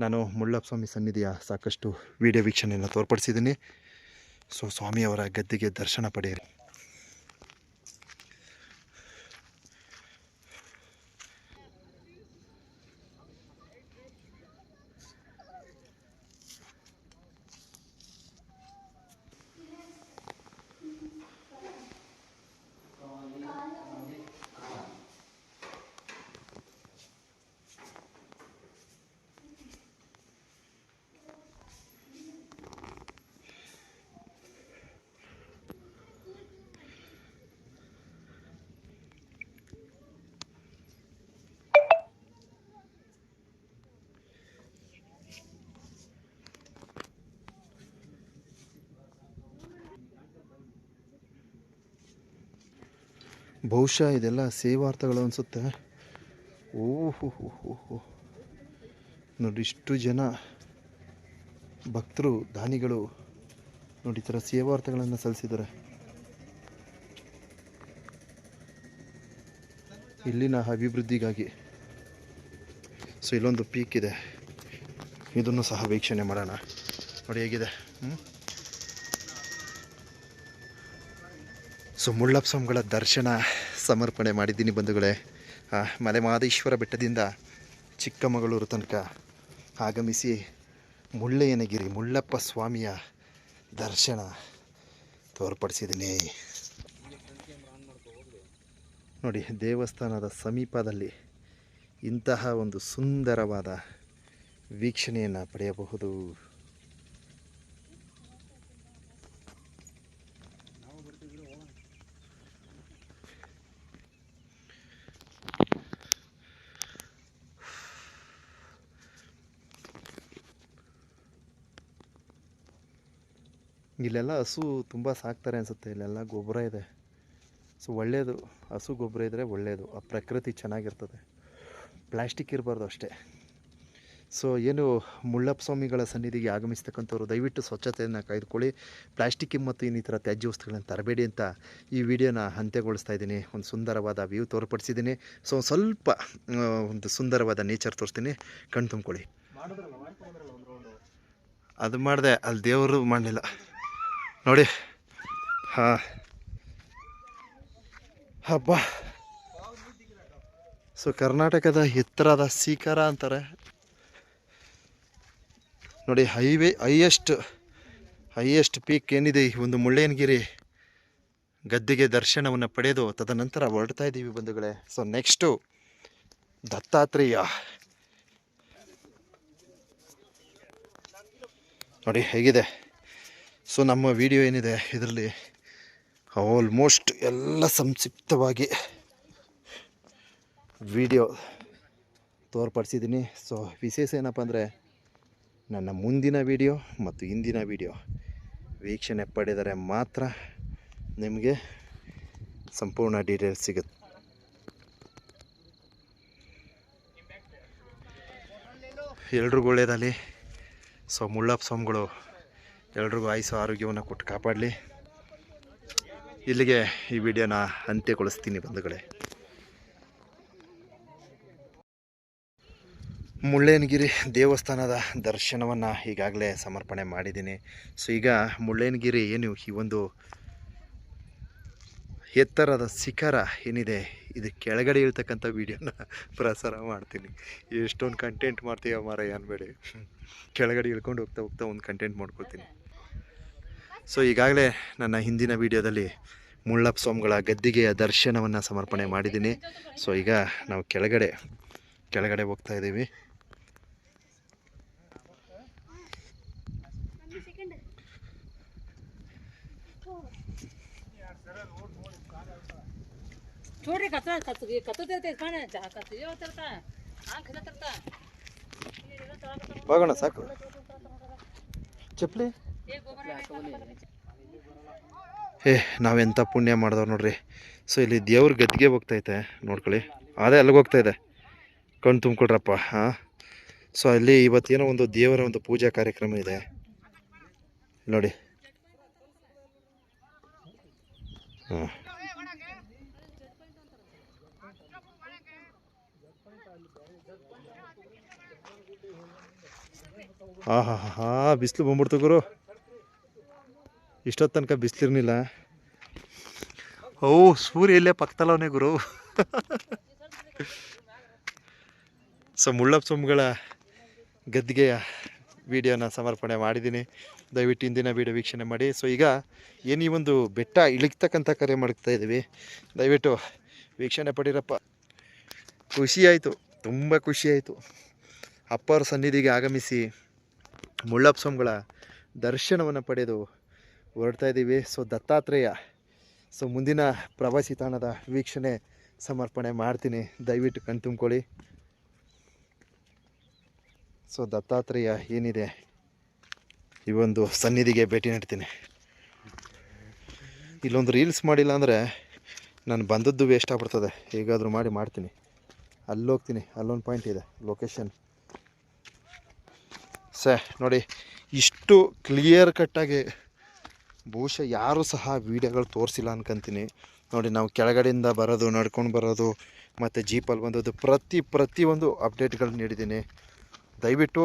ನಾನು ಮುಳ್ಳಪ್ಪ ಸ್ವಾಮಿ ಸನ್ನಿಧಿಯ ಸಾಕಷ್ಟು ವಿಡಿಯೋ ವೀಕ್ಷಣೆಯನ್ನು ತೋರ್ಪಡಿಸಿದ್ದೀನಿ. ಸೊ ಸ್ವಾಮಿಯವರ ಗದ್ದಿಗೆ ದರ್ಶನ ಪಡೆಯಿರಿ. ಬಹುಶಃ ಇದೆಲ್ಲ ಸೇವಾರ್ಥಗಳು ಅನಿಸುತ್ತೆ. ಓಹೋ ನೋಡಿ, ಇಷ್ಟು ಜನ ಭಕ್ತರು ದಾನಿಗಳು ನೋಡಿ ಈ ಥರ ಸೇವಾರ್ಥಗಳನ್ನು ಸಲ್ಲಿಸಿದ್ದಾರೆ. ಇಲ್ಲಿನ ಅಭಿವೃದ್ಧಿಗಾಗಿ. ಸೊ ಇಲ್ಲೊಂದು ಪೀಕ್ ಇದೆ, ಇದನ್ನು ಸಹ ವೀಕ್ಷಣೆ ಮಾಡೋಣ. ನೋಡಿ ಹೇಗಿದೆ. ಸೊ ಮುಳ್ಳಪ್ಪ ಸ್ವಾಮಿಗಳ ದರ್ಶನ ಸಮರ್ಪಣೆ ಮಾಡಿದ್ದೀನಿ ಬಂಧುಗಳೇ. ಮಲೆಮಹದೇಶ್ವರ ಬೆಟ್ಟದಿಂದ ಚಿಕ್ಕಮಗಳೂರು ತನಕ ಆಗಮಿಸಿ ಮುಳ್ಳಯ್ಯನಗಿರಿ ಮುಳ್ಳಪ್ಪ ಸ್ವಾಮಿಯ ದರ್ಶನ ತೋರ್ಪಡಿಸಿದ್ದೀನಿ. ನೋಡಿ, ದೇವಸ್ಥಾನದ ಸಮೀಪದಲ್ಲಿ ಇಂತಹ ಒಂದು ಸುಂದರವಾದ ವೀಕ್ಷಣೆಯನ್ನು ಪಡೆಯಬಹುದು. ಇಲ್ಲೆಲ್ಲ ಹಸು ತುಂಬ ಸಾಕ್ತಾರೆ ಅನಿಸುತ್ತೆ, ಇಲ್ಲೆಲ್ಲ ಗೊಬ್ಬರ ಇದೆ. ಸೊ ಒಳ್ಳೆಯದು, ಹಸು ಗೊಬ್ಬರ ಇದ್ದರೆ ಒಳ್ಳೆಯದು, ಆ ಪ್ರಕೃತಿ ಚೆನ್ನಾಗಿರ್ತದೆ. ಪ್ಲ್ಯಾಸ್ಟಿಕ್ ಇರಬಾರ್ದು ಅಷ್ಟೇ. ಸೊ ಏನು ಮುಳ್ಳಪ್ಪ ಸ್ವಾಮಿಗಳ ಸನ್ನಿಧಿಗೆ ಆಗಮಿಸ್ತಕ್ಕಂಥವ್ರು ದಯವಿಟ್ಟು ಸ್ವಚ್ಛತೆಯನ್ನು ಕಾಯ್ದುಕೊಳ್ಳಿ. ಪ್ಲ್ಯಾಸ್ಟಿಕ್ ಮತ್ತು ಇನ್ನಿತರ ತ್ಯಾಜ್ಯ ವಸ್ತುಗಳನ್ನು ತರಬೇಡಿ ಅಂತ ಈ ವಿಡಿಯೋನ ಅಂತ್ಯಗೊಳಿಸ್ತಾ ಇದ್ದೀನಿ. ಒಂದು ಸುಂದರವಾದ ವ್ಯೂ ತೋರ್ಪಡಿಸಿದ್ದೀನಿ. ಸೊ ಸ್ವಲ್ಪ ಒಂದು ಸುಂದರವಾದ ನೇಚರ್ ತೋರಿಸ್ತೀನಿ, ಕಣ್ಣು ತುಂಬ್ಕೊಳ್ಳಿ. ಅದು ಮಾಡಿದೆ, ಅಲ್ಲಿ ದೇವರು ಮಾಡಲಿಲ್ಲ ನೋಡಿ. ಹಾಂ ಹಬ್ಬ. ಸೊ ಕರ್ನಾಟಕದ ಎತ್ತರದ ಶಿಖರ ಅಂತಾರೆ ನೋಡಿ. ಹೈಯೆಸ್ಟ್ ಪೀಕ್ ಏನಿದೆ ಈ ಒಂದು ಮುಳ್ಳಯ್ಯನಗಿರಿ ಗದ್ದಿಗೆ ದರ್ಶನವನ್ನು ಪಡೆದು ತದನಂತರ ಹೊರಡ್ತಾ ಇದ್ದೀವಿ ಬಂಧುಗಳೇ. ಸೊ ನೆಕ್ಸ್ಟು ದತ್ತಾತ್ರೇಯ ನೋಡಿ ಹೇಗಿದೆ. ಸೊ ನಮ್ಮ ವಿಡಿಯೋ ಏನಿದೆ ಇದರಲ್ಲಿ ಆಲ್ಮೋಸ್ಟ್ ಎಲ್ಲ ಸಂಕ್ಷಿಪ್ತವಾಗಿ ವಿಡಿಯೋ ತೋರ್ಪಡಿಸಿದ್ದೀನಿ. ಸೊ ವಿಶೇಷ ಏನಪ್ಪ ಅಂದರೆ ನನ್ನ ಮುಂದಿನ ವಿಡಿಯೋ ಮತ್ತು ಇಂದಿನ ವಿಡಿಯೋ ವೀಕ್ಷಣೆ ಪಡೆದರೆ ಮಾತ್ರ ನಿಮಗೆ ಸಂಪೂರ್ಣ ಡೀಟೇಲ್ಸ್ ಸಿಗುತ್ತೆ. ಎಲ್ರಿಗೂ ಒಳ್ಳೆಯದಲ್ಲಿ. ಸೊ ಮುಳ್ಳಪ್ಪ ಸ್ವಾಮಿಗಳು ಎಲ್ರಿಗೂ ಆಯುಸ್ಸು ಆರೋಗ್ಯವನ್ನು ಕೊಟ್ಟು ಕಾಪಾಡಲಿ. ಇಲ್ಲಿಗೆ ಈ ವಿಡಿಯೋನ ಅಂತ್ಯಗೊಳಿಸ್ತೀನಿ ಬಂಧುಗಳೇ. ಮುಳ್ಳಯ್ಯನಗಿರಿ ದೇವಸ್ಥಾನದ ದರ್ಶನವನ್ನು ಈಗಾಗಲೇ ಸಮರ್ಪಣೆ ಮಾಡಿದ್ದೀನಿ. ಸೊ ಈಗ ಮುಳ್ಳಯ್ಯನಗಿರಿ ಏನು ಈ ಒಂದು ಎತ್ತರದ ಶಿಖರ ಏನಿದೆ ಇದು ಕೆಳಗಡೆ ಇರ್ತಕ್ಕಂಥ ವೀಡಿಯೋನ ಪ್ರಸಾರ ಮಾಡ್ತೀನಿ. ಎಷ್ಟೊಂದು ಕಂಟೆಂಟ್ ಮಾಡ್ತೀಯ ಮಾರಾಯ ಅನ್ಬೇಡಿ, ಕೆಳಗಡೆ ಇಳ್ಕೊಂಡು ಹೋಗ್ತಾ ಹೋಗ್ತಾ ಒಂದು ಕಂಟೆಂಟ್ ಮಾಡ್ಕೊಳ್ತೀನಿ. ಸೊ ಈಗಾಗಲೇ ನನ್ನ ಹಿಂದಿನ ವೀಡಿಯೋದಲ್ಲಿ ಮುಳ್ಳಪ್ಪ ಸ್ವಾಮಿಗಳ ಗದ್ದಿಗೆಯ ದರ್ಶನವನ್ನು ಸಮರ್ಪಣೆ ಮಾಡಿದ್ದೀನಿ. ಸೊ ಈಗ ನಾವು ಕೆಳಗಡೆ ಹೋಗ್ತಾ ಇದ್ದೀವಿ. ಹೋಗೋಣ ಸಾಕು ಚಪ್ಪಲಿ. ನಾವೆಂಥ ಪುಣ್ಯ ಮಾಡಿದವ್ರು ನೋಡ್ರಿ. ಸೊ ಇಲ್ಲಿ ದೇವ್ರ ಗದ್ದಿಗೆ ಹೋಗ್ತೈತೆ ನೋಡ್ಕೊಳ್ಳಿ, ಅದೇ ಅಲ್ಲಿಗೆ ಹೋಗ್ತಾ ಇದೆ, ಕಣ್ಣು ತುಂಬ್ಕೊಡ್ರಪ್ಪ. ಹಾಂ, ಸೊ ಅಲ್ಲಿ ಇವತ್ತೇನೋ ಒಂದು ದೇವರ ಒಂದು ಪೂಜಾ ಕಾರ್ಯಕ್ರಮ ಇದೆ ನೋಡಿ. ಹಾಂ ಬಿಸಿಲು ಬಂದ್ಬಿಡ್ತು ಗುರು. ಇಷ್ಟೊತ್ತು ತನಕ ಬಿಸಿಲಿರ್ನಿಲ್ಲ. ಸೂರ್ಯ ಇಲ್ಲೇ ಪಕ್ಕದಲ್ಲವನೇ ಗುರು. ಸೊ ಮುಳ್ಳಪ್ಪ ಸ್ವಾಮಿಗಳ ಗದ್ದಿಗೆಯ ವಿಡಿಯೋನ ಸಮರ್ಪಣೆ ಮಾಡಿದ್ದೀನಿ. ದಯವಿಟ್ಟು ಇಂದಿನ ವಿಡಿಯೋ ವೀಕ್ಷಣೆ ಮಾಡಿ. ಸೊ ಈಗ ಏನು ಈ ಒಂದು ಬೆಟ್ಟ ಇಳಿಸ್ತಕ್ಕಂಥ ಕಾರ್ಯ ಮಾಡ್ತಾ ಇದ್ದೀವಿ, ದಯವಿಟ್ಟು ವೀಕ್ಷಣೆ ಪಡಿರಪ್ಪ. ಖುಷಿಯಾಯಿತು, ತುಂಬ ಖುಷಿಯಾಯಿತು. ಅಪ್ಪರ ಸನ್ನಿಧಿಗೆ ಆಗಮಿಸಿ ಮುಳ್ಳಪ್ಪ ಸ್ವಾಮಿಗಳ ದರ್ಶನವನ್ನು ಪಡೆದು ಹೊರಡ್ತಾ ಇದ್ದೀವಿ. ಸೊ ದತ್ತಾತ್ರೇಯ, ಸೊ ಮುಂದಿನ ಪ್ರವಾಸಿ ತಾಣದ ವೀಕ್ಷಣೆ ಸಮರ್ಪಣೆ ಮಾಡ್ತೀನಿ, ದಯವಿಟ್ಟು ಕಣ್ ತುಂಬ್ಕೊಳ್ಳಿ. ಸೊ ದತ್ತಾತ್ರೇಯ ಏನಿದೆ ಈ ಒಂದು ಸನ್ನಿಧಿಗೆ ಭೇಟಿ ನೀಡ್ತೀನಿ. ಇಲ್ಲೊಂದು ರೀಲ್ಸ್ ಮಾಡಿಲ್ಲ ಅಂದರೆ ನಾನು ಬಂದದ್ದು ವೇಸ್ಟ್ ಆಗ್ಬಿಡ್ತದೆ. ಹೇಗಾದರೂ ಮಾಡ್ತೀನಿ. ಅಲ್ಲೋಗ್ತೀನಿ, ಅಲ್ಲೊಂದು ಪಾಯಿಂಟ್ ಇದೆ ಲೊಕೇಶನ್. ನೋಡಿ, ಇಷ್ಟು ಕ್ಲಿಯರ್ ಕಟ್ಟಾಗಿ ಬಹುಶಃ ಯಾರೂ ಸಹ ವೀಡಿಯೋಗಳು ತೋರಿಸಿಲ್ಲ ಅನ್ಕೊಂತೀನಿ. ನೋಡಿ, ನಾವು ಕೆಳಗಡೆಯಿಂದ ಬರೋದು, ನಡ್ಕೊಂಡು ಬರೋದು ಮತ್ತು ಜೀಪಲ್ಲಿ ಬಂದದ್ದು ಪ್ರತಿಯೊಂದು ಅಪ್ಡೇಟ್ಗಳು ನೀಡಿದ್ದೀನಿ. ದಯವಿಟ್ಟು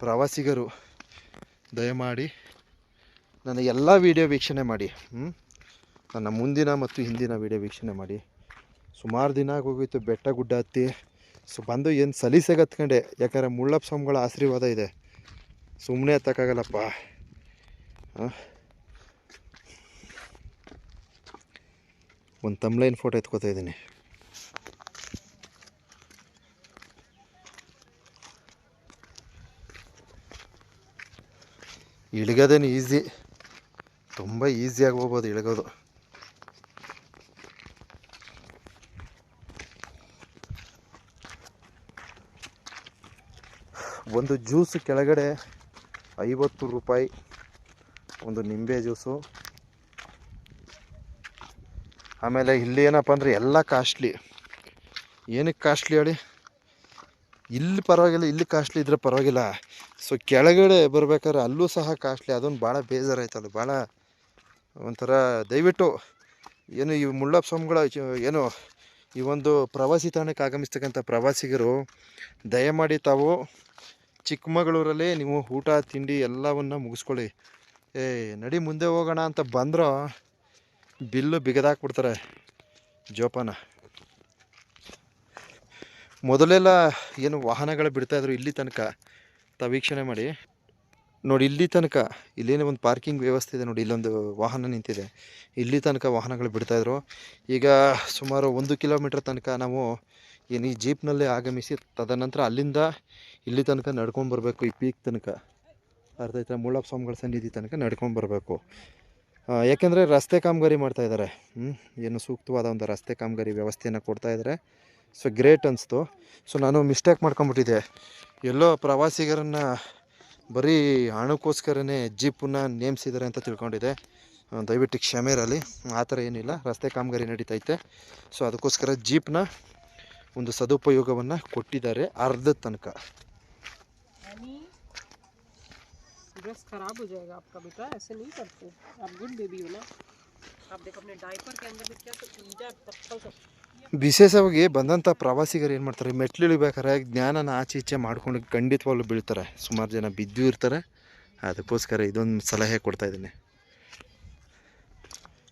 ಪ್ರವಾಸಿಗರು ದಯಮಾಡಿ ನನ್ನ ಎಲ್ಲ ವೀಡಿಯೋ ವೀಕ್ಷಣೆ ಮಾಡಿ. ನನ್ನ ಮುಂದಿನ ಮತ್ತು ಹಿಂದಿನ ವೀಡಿಯೋ ವೀಕ್ಷಣೆ ಮಾಡಿ. ಸುಮಾರು ದಿನ ಆಗೋಗಿತ್ತು ಬೆಟ್ಟ ಗುಡ್ಡ ಹತ್ತಿ. ಸೊ ಬಂದು ಏನು ಸಲೀಸಾಗಿ ಹತ್ಕೊಂಡೆ, ಯಾಕಂದರೆ ಮುಳ್ಳಪ್ಪ ಸ್ವಾಮಿಗಳ ಆಶೀರ್ವಾದ ಇದೆ, ಸುಮ್ಮನೆ ಹತ್ತಕ್ಕಾಗಲ್ಲಪ್ಪ. ಒಂದು ತಮ್ಲೈನ್ ಫೋಟೋ ಎತ್ಕೋತಾ ಇದ್ದೀನಿ. ಇಳಿಗೋದೇನು ಈಸಿ, ತುಂಬ ಈಸಿಯಾಗಿ ಹೋಗ್ಬೋದು ಇಳಿಗೋದು. ಒಂದು ಜ್ಯೂಸ್ ಕೆಳಗಡೆ 50 ರೂಪಾಯಿ, ಒಂದು ನಿಂಬೆ ಜ್ಯೂಸು. ಆಮೇಲೆ ಇಲ್ಲಿ ಏನಪ್ಪ ಅಂದರೆ ಎಲ್ಲ ಕಾಸ್ಟ್ಲಿ. ಏನಕ್ಕೆ ಕಾಸ್ಟ್ಲಿ ಹೇಳಿ? ಇಲ್ಲಿ ಪರವಾಗಿಲ್ಲ, ಇಲ್ಲಿ ಕಾಸ್ಟ್ಲಿ ಇದ್ರೆ ಪರವಾಗಿಲ್ಲ. ಸೊ ಕೆಳಗಡೆ ಬರ್ಬೇಕಾದ್ರೆ ಅಲ್ಲೂ ಸಹ ಕಾಸ್ಟ್ಲಿ. ಅದೊಂದು ಭಾಳ ಬೇಜಾರಾಯ್ತಲ್ಲ, ಭಾಳ ಒಂಥರ. ದಯವಿಟ್ಟು ಏನು ಈ ಮುಳ್ಳಪ್ಪ ಸ್ವಾಮಿಗಳ ಏನು ಈ ಒಂದು ಪ್ರವಾಸಿ ತಾಣಕ್ಕೆ ಆಗಮಿಸ್ತಕ್ಕಂಥ ಪ್ರವಾಸಿಗರು ದಯಮಾಡಿ ತಾವು ಚಿಕ್ಕಮಗಳೂರಲ್ಲೇ ನೀವು ಊಟ ತಿಂಡಿ ಎಲ್ಲವನ್ನು ಮುಗಿಸ್ಕೊಳ್ಳಿ. ನಡಿ ಮುಂದೆ ಹೋಗೋಣ ಅಂತ ಬಂದ್ರೆ ಬಿಲ್ಲು ಬಿಗದಾಕ್ಬಿಡ್ತಾರೆ ಜೋಪಾನ. ಮೊದಲೆಲ್ಲ ಏನು ವಾಹನಗಳು ಬಿಡ್ತಾಯಿದ್ರು ಇಲ್ಲಿ ತನಕ, ತಾವು ವೀಕ್ಷಣೆ ಮಾಡಿ ನೋಡಿ. ಇಲ್ಲಿ ತನಕ ಇಲ್ಲೇನೋ ಒಂದು ಪಾರ್ಕಿಂಗ್ ವ್ಯವಸ್ಥೆ ಇದೆ ನೋಡಿ, ಇಲ್ಲೊಂದು ವಾಹನ ನಿಂತಿದೆ. ಇಲ್ಲಿ ತನಕ ವಾಹನಗಳು ಬಿಡ್ತಾಯಿದ್ರು. ಈಗ ಸುಮಾರು 1 ಕಿಲೋಮೀಟ್ರ್ ತನಕ ನಾವು ಏನು ಈ ಜೀಪ್ನಲ್ಲೇ ಆಗಮಿಸಿ ತದನಂತರ ಅಲ್ಲಿಂದ ಇಲ್ಲಿ ತನಕ ನಡ್ಕೊಂಡು ಬರಬೇಕು. ಈ ಪೀಕ್ ತನಕ ಅರ್ಥ ಆಯ್ತಾ? ಮುಳ್ಳಪ್ಪ ಸ್ವಾಮಿಗಳ ಸನ್ನಿಧಿ ತನಕ ನಡ್ಕೊಂಡು ಬರಬೇಕು. ಯಾಕೆಂದರೆ ರಸ್ತೆ ಕಾಮಗಾರಿ ಮಾಡ್ತಾಯಿದ್ದಾರೆ. ಏನು ಸೂಕ್ತವಾದ ಒಂದು ರಸ್ತೆ ಕಾಮಗಾರಿ ವ್ಯವಸ್ಥೆಯನ್ನು ಕೊಡ್ತಾಯಿದ್ದಾರೆ. ಸೊ ಗ್ರೇಟ್ ಅನಿಸ್ತು. ಸೊ ನಾನು ಮಿಸ್ಟೇಕ್ ಮಾಡ್ಕೊಂಬಿಟ್ಟಿದ್ದೆ. ಎಲ್ಲೋ ಪ್ರವಾಸಿಗರನ್ನು ಬರೀ ಹಣಕ್ಕೋಸ್ಕರನೇ ಜೀಪನ್ನ ನೇಮಿಸಿದ್ದಾರೆ ಅಂತ ತಿಳ್ಕೊಂಡಿದ್ದೆ. ದಯವಿಟ್ಟು ಕ್ಷಮೆ ಇರಲಿ, ಆ ಥರ ಏನಿಲ್ಲ. ರಸ್ತೆ ಕಾಮಗಾರಿ ನಡೀತೈತೆ. ಸೊ ಅದಕ್ಕೋಸ್ಕರ ಜೀಪ್ನ ಒಂದು ಸದುಪಯೋಗವನ್ನು ಕೊಟ್ಟಿದ್ದಾರೆ ಅರ್ಧದ ತನಕ. ड्रेस खराब हो जाएगा आपका बेटा, ऐसे नहीं करते आप, गुड बेबी हो ना आप। देखो अपने डायपर के अंदर भी क्या सब चप्पल सब. ವಿಶೇಷವಾಗಿ ಬಂದಂಥ ಪ್ರವಾಸಿಗರು ಏನು ಮಾಡ್ತಾರೆ, ಮೆಟ್ಲು ಇಳಿಬೇಕಾದ್ರೆ ಜ್ಞಾನನ ಆಚೆ ಈಚೆ ಮಾಡ್ಕೊಂಡು ಖಂಡಿತವಾಗ್ಲೂ ಬೀಳ್ತಾರೆ. ಸುಮಾರು ಜನ ಬಿದ್ದು ಇರ್ತಾರೆ. ಅದಕ್ಕೋಸ್ಕರ ಇದೊಂದು ಸಲಹೆ ಕೊಡ್ತಾಯಿದ್ದೀನಿ.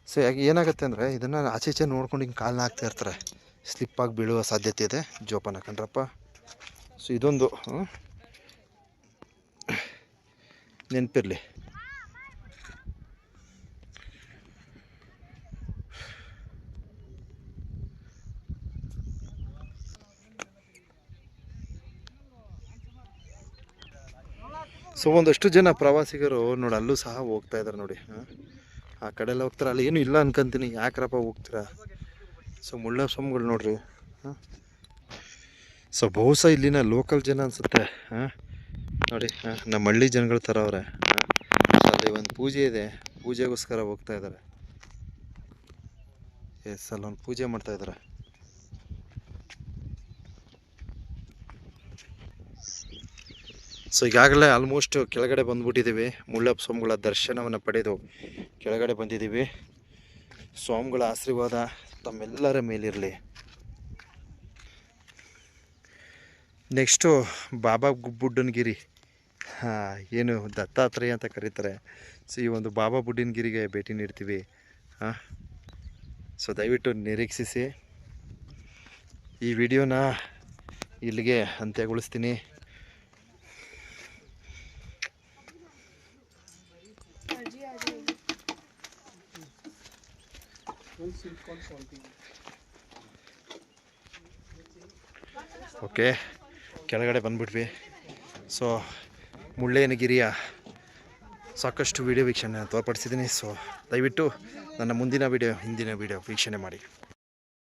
ಸೊ ಏನಾಗುತ್ತೆ ಅಂದರೆ ಇದನ್ನು ಆಚೆ ಈಚೆ ನೋಡ್ಕೊಂಡು ಹಿಂಗೆ ಕಾಲನ್ನ ಹಾಕ್ತಾ ಇರ್ತಾರೆ, ಸ್ಲಿಪ್ಪಾಗಿ ಬೀಳುವ ಸಾಧ್ಯತೆ ಇದೆ. ಜೋಪಾನ ಕಣ್ರಪ್ಪ. ಸೊ ಇದೊಂದು ನೆನಪಿರಲಿ. ಸೊ ಒಂದಷ್ಟು ಜನ ಪ್ರವಾಸಿಗರು ನೋಡಿ ಅಲ್ಲೂ ಸಹ ಹೋಗ್ತಾ ಇದ್ದಾರೆ ನೋಡಿ. ಆ ಕಡೆ ಎಲ್ಲ ಹೋಗ್ತಾರೆ. ಅಲ್ಲಿ ಏನೂ ಇಲ್ಲ ಅನ್ಕೊಂತೀನಿ, ಯಾಕ್ರಪ್ಪ ಹೋಗ್ತೀರಾ? ಸೊ ಮುಳ್ಳಪ್ಪ ಸ್ವಾಮಿಗಳು ನೋಡ್ರಿ. ಸೊ ಬಹುಶಃ ಇಲ್ಲಿನ ಲೋಕಲ್ ಜನ ಅನಿಸುತ್ತೆ. ನೋಡಿ ನಮ್ಮ ಹಳ್ಳಿ ಜನಗಳ ಥರ ಅವರೇ. ಅಲ್ಲಿ ಒಂದು ಪೂಜೆ ಇದೆ, ಪೂಜೆಗೋಸ್ಕರ ಹೋಗ್ತಾ ಇದ್ದಾರೆ. ಎಸ್, ಅಲ್ಲೊಂದು ಪೂಜೆ ಮಾಡ್ತಾ ಇದ್ದಾರೆ. ಸೊ ಈಗಾಗಲೇ ಆಲ್ಮೋಸ್ಟ್ ಕೆಳಗಡೆ ಬಂದ್ಬಿಟ್ಟಿದ್ದೀವಿ. ಮುಳ್ಳಪ್ಪ ಸ್ವಾಮಿಗಳ ದರ್ಶನವನ್ನು ಪಡೆದು ಕೆಳಗಡೆ ಬಂದಿದ್ದೀವಿ. ಸ್ವಾಮಿಗಳ ಆಶೀರ್ವಾದ ತಮ್ಮೆಲ್ಲರ ಮೇಲಿರಲಿ. ನೆಕ್ಸ್ಟು ಬಾಬಾ ಬುಡ್ಡನಗಿರಿ, ಏನು ದತ್ತಾತ್ರೇಯ ಅಂತ ಕರೀತಾರೆ. ಸೊ ಈ ಒಂದು ಬಾಬಾ ಬುಡ್ಡನಗಿರಿಗೆ ಭೇಟಿ ನೀಡ್ತೀವಿ. ಸೊ ದಯವಿಟ್ಟು ನಿರೀಕ್ಷಿಸಿ. ಈ ವಿಡಿಯೋನ ಇಲ್ಲಿಗೆ ಅಂತ್ಯಗೊಳಿಸ್ತೀನಿ. ಓಕೆ, ಕೆಳಗಡೆ ಬಂದ್ಬಿಟ್ವಿ. ಸೊ ಮುಳ್ಳಯ್ಯನಗಿರಿಯ ಸಾಕಷ್ಟು ವಿಡಿಯೋ ವೀಕ್ಷಣೆ ತೋರ್ಪಡಿಸಿದ್ದೀನಿ. ಸೊ ದಯವಿಟ್ಟು ನನ್ನ ಮುಂದಿನ ವಿಡಿಯೋ, ಹಿಂದಿನ ವಿಡಿಯೋ ವೀಕ್ಷಣೆ ಮಾಡಿ.